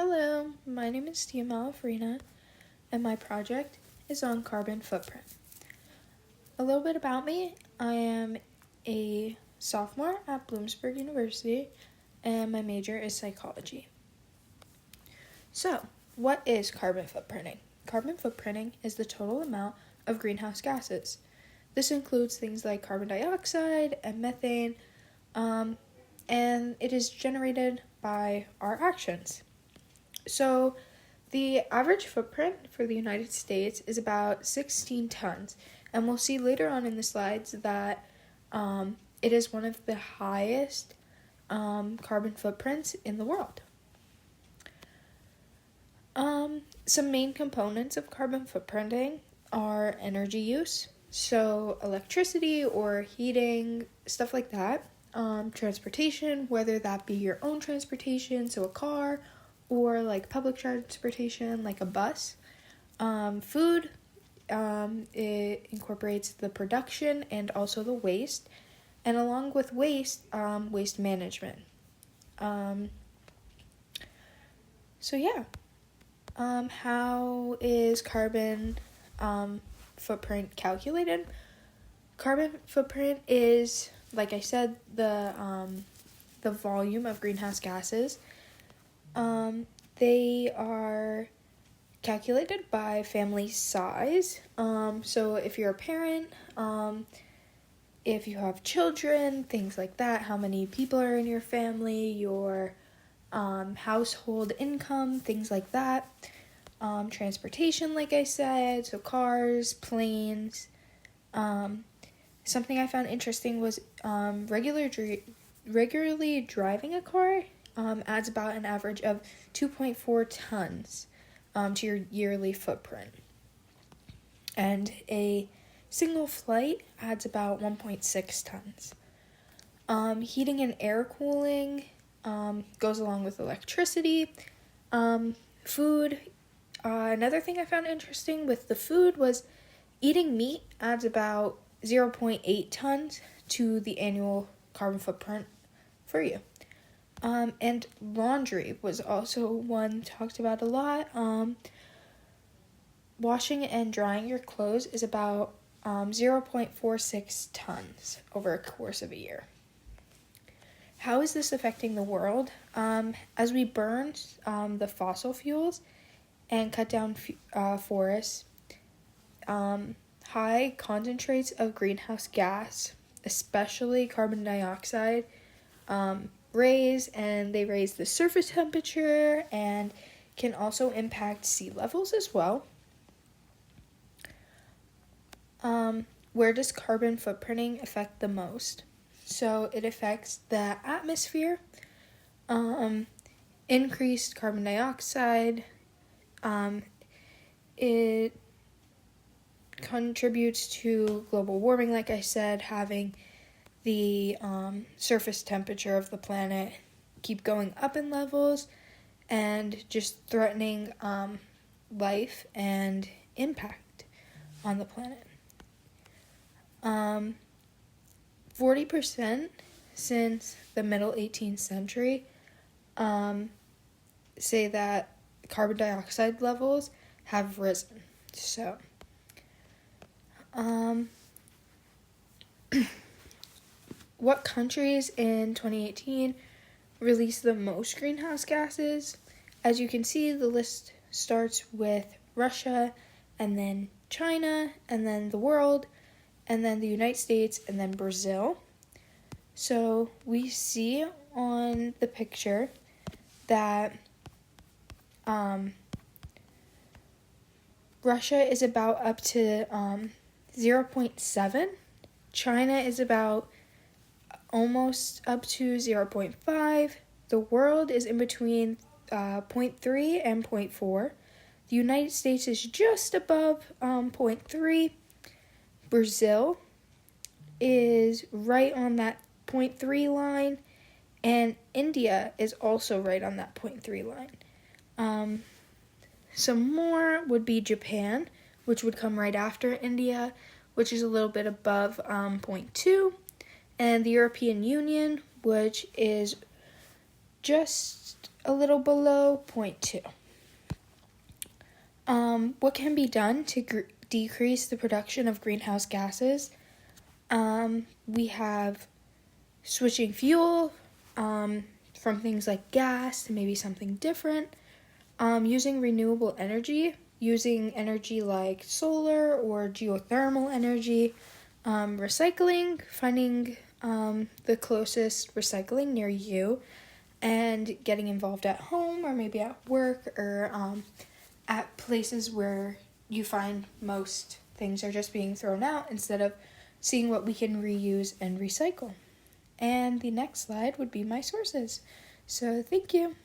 Hello, my name is Tia Malafrina, and my project is on carbon footprint. A little bit about me: I am a sophomore at Bloomsburg University, and my major is psychology. So, what is carbon footprinting? Carbon footprinting is the total amount of greenhouse gases. This includes things like carbon dioxide and methane, and it is generated by our actions. So, the average footprint for the United States is about 16 tons, and we'll see later on in the slides that it is one of the highest carbon footprints in the world. Some main components of carbon footprinting are energy use, so electricity or heating, stuff like that. Transportation, whether that be your own transportation, so a car, or like public transportation, like a bus. Food, it incorporates the production and also the waste, and along with waste, waste management. How is carbon footprint calculated? Carbon footprint is, like I said, the volume of greenhouse gases. They are calculated by family size. So if you're a parent, if you have children, things like that, how many people are in your family, your household income, things like that. Transportation, like I said, so cars, planes. Something I found interesting was regularly driving a car adds about an average of 2.4 tons to your yearly footprint. And a single flight adds about 1.6 tons. Heating and air cooling goes along with electricity. Food. Another thing I found interesting with the food was eating meat adds about 0.8 tons to the annual carbon footprint for you. And laundry was also one talked about a lot. Washing and drying your clothes is about 0.46 tons over a course of a year. How is this affecting the world? As we burn the fossil fuels and cut down forests, high concentrates of greenhouse gas, especially carbon dioxide, raise the surface temperature and can also impact sea levels as well. Where does carbon footprinting affect the most? So it affects the atmosphere, increased carbon dioxide. It contributes to global warming, like I said, having the surface temperature of the planet keep going up in levels and just threatening life and impact on the planet. 40% since the middle 18th century say that carbon dioxide levels have risen. So, what countries in 2018 released the most greenhouse gases? As you can see, the list starts with Russia, and then China, and then the world, and then the United States, and then Brazil. So we see on the picture that Russia is about up to 0.7. China is about almost up to 0.5. The world is in between 0.3 and 0.4. The United States is just above 0.3. Brazil is right on that 0.3 line, and India is also right on that 0.3 line. Some more would be Japan, which would come right after India, which is a little bit above 0.2, and the European Union, which is just a little below point 2. What can be done to decrease the production of greenhouse gases? We have switching fuel from things like gas to maybe something different, using renewable energy, using energy like solar or geothermal energy, recycling, finding the closest recycling near you, and getting involved at home or maybe at work or at places where you find most things are just being thrown out instead of seeing what we can reuse and recycle. And the next slide would be my sources. So thank you.